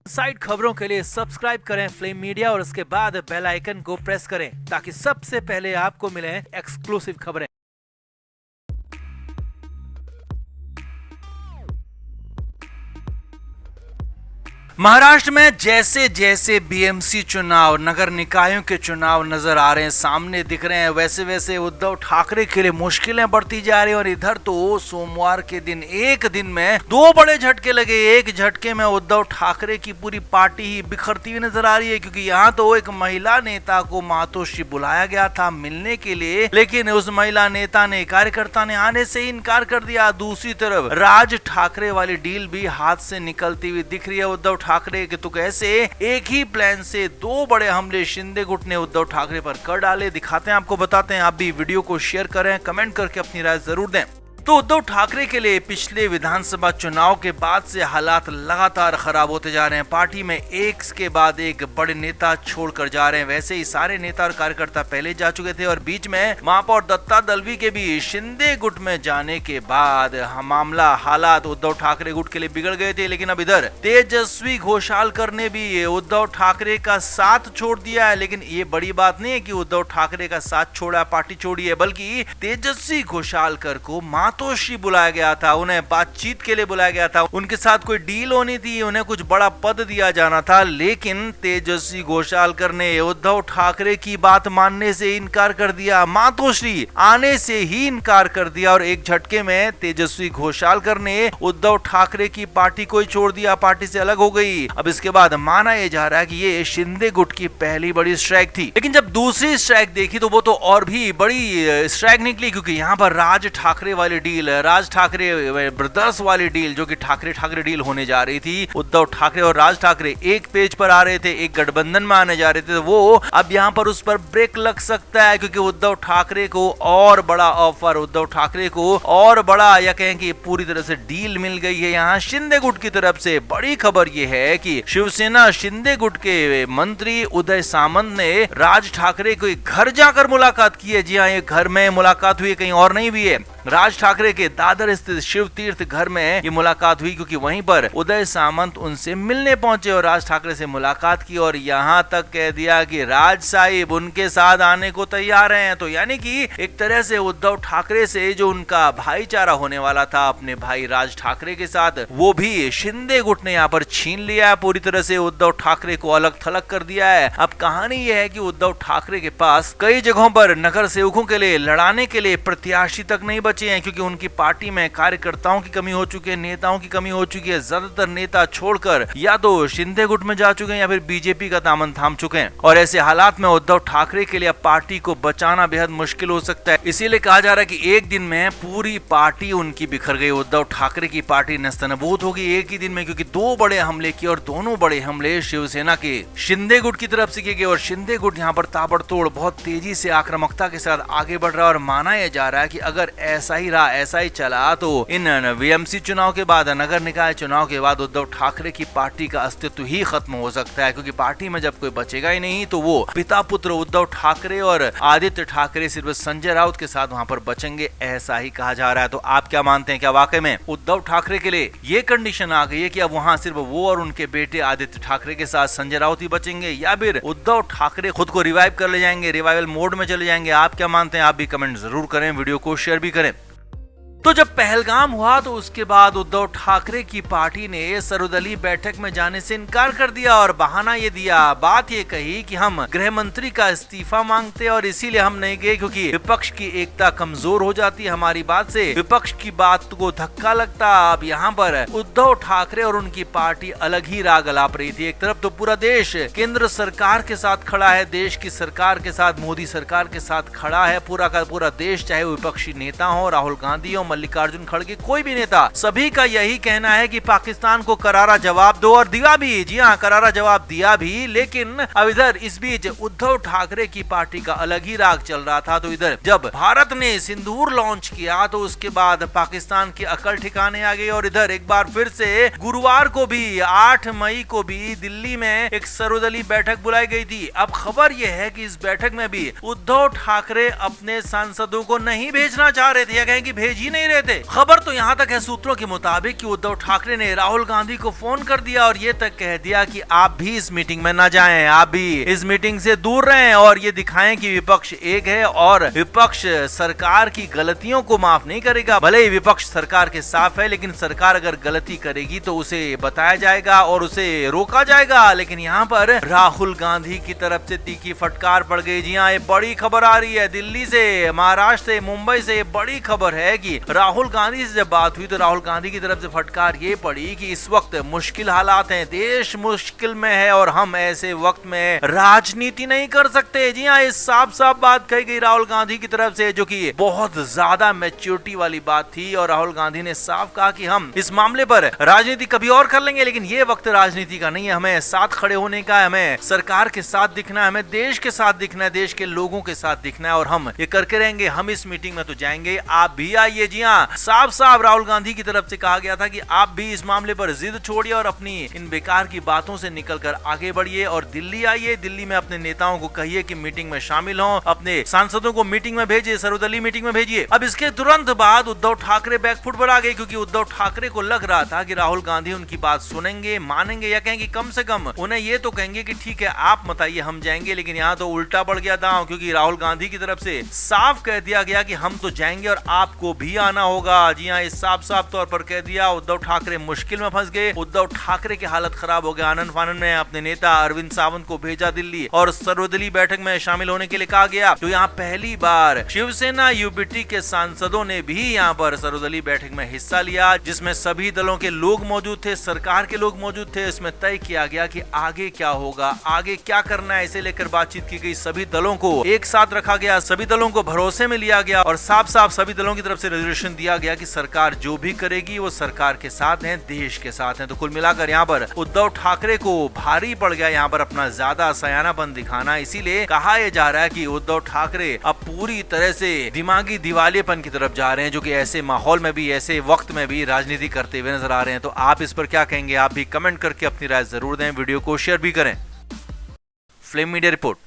Side खबरों के लिए सब्सक्राइब करें फ्लेम मीडिया और उसके बाद बेल आइकन को प्रेस करें ताकि सबसे पहले आपको मिले एक्सक्लूसिव खबरें। महाराष्ट्र में जैसे जैसे बीएमसी चुनाव, नगर निकायों के चुनाव नजर आ रहे हैं, सामने दिख रहे हैं, वैसे वैसे उद्धव ठाकरे के लिए मुश्किलें बढ़ती जा रही हैं। और इधर तो सोमवार के दिन एक दिन में दो बड़े झटके लगे। एक झटके में उद्धव ठाकरे की पूरी पार्टी ही बिखरती हुई नजर आ रही है, क्योंकि यहाँ तो एक महिला नेता को मातोश्री बुलाया गया था मिलने के लिए, लेकिन उस महिला नेता ने, कार्यकर्ता ने आने से ही इनकार कर दिया। दूसरी तरफ राज ठाकरे वाली डील भी हाथ से निकलती हुई दिख रही है उद्धव ठाकरे के। तो कैसे एक ही प्लान से दो बड़े हमले शिंदे गुट ने उद्धव ठाकरे पर कर डाले, दिखाते हैं आपको, बताते हैं। आप भी वीडियो को शेयर करें, कमेंट करके अपनी राय जरूर दें। तो उद्धव ठाकरे के लिए पिछले विधानसभा चुनाव के बाद से हालात लगातार खराब होते जा रहे हैं। पार्टी में एक के बाद एक बड़े नेता छोड़कर जा रहे हैं। वैसे ही सारे नेता और कार्यकर्ता पहले जा चुके थे और बीच में महापौर दत्ता दलवी के भी शिंदे गुट में जाने के बाद मामला, हालात उद्धव ठाकरे गुट के लिए बिगड़ गए थे। लेकिन अब इधर तेजस्वी घोषालकर ने भी उद्धव ठाकरे का साथ छोड़ दिया है। लेकिन ये बड़ी बात नहीं है कि उद्धव ठाकरे का साथ छोड़ा, पार्टी छोड़ी है, बल्कि तेजस्वी घोषालकर को मातोश्री बुलाया गया था, उन्हें बातचीत के लिए बुलाया गया था। उनके साथ कोई डील होनी थी, उन्हें कुछ बड़ा पद दिया जाना था। लेकिन तेजस्वी घोषालकर ने उद्धव ठाकरे की बात मानने से इनकार कर दिया, मातोश्री आने से ही इनकार कर दिया। और एक झटके में तेजस्वी घोषालकर ने उद्धव ठाकरे की पार्टी को ही छोड़ दिया, पार्टी से अलग हो गई। अब इसके बाद माना यह जा रहा है कि ये शिंदे गुट की पहली बड़ी स्ट्राइक थी। लेकिन जब दूसरी स्ट्राइक देखी तो वो तो और भी बड़ी स्ट्राइक निकली, क्योंकि यहाँ पर राज ठाकरे वाली डील, राज ठाकरे ब्रदर्स वाली डील, जो कि ठाकरे डील होने जा रही थी, उद्धव ठाकरे और राज ठाकरे एक पेज पर आ रहे थे, एक गठबंधन में आने जा रहे थे, तो वो अब यहाँ पर उस पर ब्रेक लग सकता है। क्योंकि उद्धव ठाकरे को और बड़ा ऑफर, उद्धव ठाकरे को और बड़ा, या कहें कि पूरी तरह से डील मिल गई है यहाँ शिंदे गुट की तरफ से। बड़ी खबर ये है कि शिवसेना शिंदे गुट के मंत्री उदय सामंत ने राज ठाकरे को घर जाकर मुलाकात की है। जी हाँ, ये घर में मुलाकात हुई, कहीं और नहीं हुई है। राज ठाकरे के दादर स्थित शिव तीर्थ घर में ये मुलाकात हुई, क्योंकि वहीं पर उदय सामंत उनसे मिलने पहुंचे और राज ठाकरे से मुलाकात की और यहां तक कह दिया कि राज साहिब उनके साथ आने को तैयार हैं। तो यानी कि एक तरह से उद्धव ठाकरे से जो उनका भाईचारा होने वाला था अपने भाई राज ठाकरे के साथ, वो भी शिंदे गुट ने यहाँ पर छीन लिया है। पूरी तरह से उद्धव ठाकरे को अलग थलग कर दिया है। अब कहानी ये है कि उद्धव ठाकरे के पास कई जगहों पर नगर सेवकों के लिए लड़ाने के लिए प्रत्याशी तक नहीं बचे हैं, क्योंकि उनकी पार्टी में कार्यकर्ताओं की कमी हो चुकी है, नेताओं की कमी हो चुकी है। ज्यादातर नेता छोड़कर या तो शिंदे गुट में जा चुके हैं या फिर बीजेपी का दामन थाम चुके हैं। और ऐसे हालात में उद्धव ठाकरे के लिए पार्टी को बचाना बेहद मुश्किल हो सकता है। इसीलिए कहा जा रहा है कि एक दिन में पूरी पार्टी उनकी बिखर गई। उद्धव ठाकरे की पार्टी नस्तनबूत होगी एक ही दिन में, क्योंकि दो बड़े हमले किए और दोनों बड़े हमले शिवसेना के शिंदे गुट की तरफ से किए गए। और शिंदे गुट यहाँ पर ताबड़तोड़ बहुत तेजी से आक्रामकता के साथ आगे बढ़ रहा है। और माना यह जा रहा है कि अगर ऐसा ही चला तो इन बीएमसी चुनाव के बाद, नगर निकाय चुनाव के बाद उद्धव ठाकरे की पार्टी का अस्तित्व ही खत्म हो सकता है। क्योंकि पार्टी में जब कोई बचेगा ही नहीं तो वो पिता पुत्र उद्धव ठाकरे और आदित्य ठाकरे सिर्फ संजय राउत के साथ वहां पर बचेंगे, ऐसा ही कहा जा रहा है। तो आप क्या मानते हैं, क्या वाकई में उद्धव ठाकरे के लिए ये कंडीशन आ गई है कि अब वहां सिर्फ वो और उनके बेटे आदित्य ठाकरे के साथ संजय राउत ही बचेंगे, या फिर उद्धव ठाकरे खुद को रिवाइव कर ले जाएंगे, रिवाइवल मोड में चले जाएंगे? आप क्या मानते हैं? आप भी कमेंट जरूर करें, वीडियो को शेयर भी करें। तो जब पहलगाम हुआ तो उसके बाद उद्धव ठाकरे की पार्टी ने सर्वदलीय बैठक में जाने से इनकार कर दिया और बहाना ये दिया, बात ये कही कि हम गृह मंत्री का इस्तीफा मांगते और इसीलिए हम नहीं गए, क्योंकि विपक्ष की एकता कमजोर हो जाती है हमारी बात से, विपक्ष की बात को धक्का लगता। अब यहाँ पर उद्धव ठाकरे और उनकी पार्टी अलग ही राग अलाप रही थी। एक तरफ तो पूरा देश केंद्र सरकार के साथ खड़ा है, देश की सरकार के साथ, मोदी सरकार के साथ खड़ा है पूरा का पूरा देश, चाहे विपक्षी नेता हो, राहुल गांधी हो, मल्लिकार्जुन खड़गे, कोई भी नेता, सभी का यही कहना है कि पाकिस्तान को करारा जवाब दो, और दिया भी। जी हाँ, करारा जवाब दिया भी। लेकिन अब इधर इस बीच उद्धव ठाकरे की पार्टी का अलग ही राग चल रहा था। तो इधर जब भारत ने सिंदूर लॉन्च किया तो उसके बाद पाकिस्तान की अकल ठिकाने आ गई। और इधर एक बार फिर से गुरुवार को भी 8 मई को भी दिल्ली में एक सर्वदलीय बैठक बुलाई गई थी। अब खबर यह है कि इस बैठक में भी उद्धव ठाकरे अपने सांसदों को नहीं भेजना चाह रहे थे, या कहें कि भेज ही नहीं नहीं रहे थे। खबर तो यहाँ तक है सूत्रों के मुताबिक कि उद्धव ठाकरे ने राहुल गांधी को फोन कर दिया और ये तक कह दिया कि आप भी इस मीटिंग में न जाएं, आप भी इस मीटिंग से दूर रहें और ये दिखाएं कि विपक्ष एक है और विपक्ष सरकार की गलतियों को माफ नहीं करेगा। भले ही विपक्ष सरकार के साथ है, लेकिन सरकार अगर गलती करेगी तो उसे बताया जाएगा और उसे रोका जाएगा। लेकिन यहाँ पर राहुल गांधी की तरफ से तीखी फटकार पड़ गई। जी हाँ, ये बड़ी खबर आ रही है दिल्ली से, महाराष्ट्र से, मुंबई से। बड़ी खबर है कि राहुल गांधी से जब बात हुई तो राहुल गांधी की तरफ से फटकार ये पड़ी कि इस वक्त मुश्किल हालात हैं, देश मुश्किल में है और हम ऐसे वक्त में राजनीति नहीं कर सकते। जी हाँ, ये साफ साफ बात कही गई राहुल गांधी की तरफ से, जो कि बहुत ज्यादा मैच्योरिटी वाली बात थी। और राहुल गांधी ने साफ कहा कि हम इस मामले पर राजनीति कभी और कर लेंगे, लेकिन ये वक्त राजनीति का नहीं है। हमें साथ खड़े होने का है, हमें सरकार के साथ दिखना है, हमें देश के साथ दिखना है, देश के लोगों के साथ दिखना है और हम ये करके रहेंगे। हम इस मीटिंग में तो जाएंगे, आप भी आइए। जी हाँ, साफ साफ राहुल गांधी की तरफ से कहा गया था कि आप भी इस मामले पर जिद छोड़िए और अपनी इन बेकार की बातों से निकलकर आगे बढ़िए और दिल्ली आइए। दिल्ली में अपने नेताओं को कहिए कि मीटिंग में शामिल हों, अपने सांसदों को मीटिंग में भेजिए, सर्वदलीय मीटिंग में भेजिए। अब इसके तुरंत बाद उद्धव ठाकरे बैकफुट पर आ गए, क्योंकि उद्धव ठाकरे को लग रहा था कि राहुल गांधी उनकी बात सुनेंगे, मानेंगे या कहेंगे कम से कम उन्हें ये तो कहेंगे कि ठीक है आप मत आइए, हम जाएंगे। लेकिन यहाँ तो उल्टा पड़ गया दांव, क्योंकि राहुल गांधी की तरफ से साफ कह दिया गया कि हम तो जाएंगे और आपको भी आना होगा। जी हाँ, इस साफ साफ तौर पर कह दिया। उद्धव ठाकरे मुश्किल में फंस गए, उद्धव ठाकरे की हालत खराब हो गया। आनंद फानन ने अपने नेता अरविंद सावंत को भेजा दिल्ली और सर्वदलीय बैठक में शामिल होने के लिए कहा गया। तो यहाँ पहली बार शिवसेना यूबीटी के सांसदों ने भी यहाँ पर सर्वदलीय बैठक में हिस्सा लिया, जिसमें सभी दलों के लोग मौजूद थे, सरकार के लोग मौजूद थे। इसमें तय किया गया कि आगे क्या होगा, आगे क्या करना है, इसे लेकर बातचीत की गई। सभी दलों को एक साथ रखा गया, सभी दलों को भरोसे में लिया गया और साफ साफ सभी दलों की तरफ से रेजोल्यूशन दिया गया कि सरकार जो भी करेगी वो सरकार के साथ है, देश के साथ है। तो कुल मिलाकर यहाँ पर उद्धव ठाकरे को भारी पड़ गया यहाँ पर अपना ज्यादा सयानापन दिखाना। इसीलिए कहा यह जा रहा है कि उद्धव ठाकरे अब पूरी तरह से दिमागी दिवालियेपन की तरफ जा रहे हैं, जो कि ऐसे माहौल में भी, ऐसे वक्त में भी राजनीति करते हुए नजर आ रहे हैं। तो आप इस पर क्या कहेंगे? आप भी कमेंट करके अपनी राय जरूर दें, वीडियो को शेयर भी करें। Flame media report.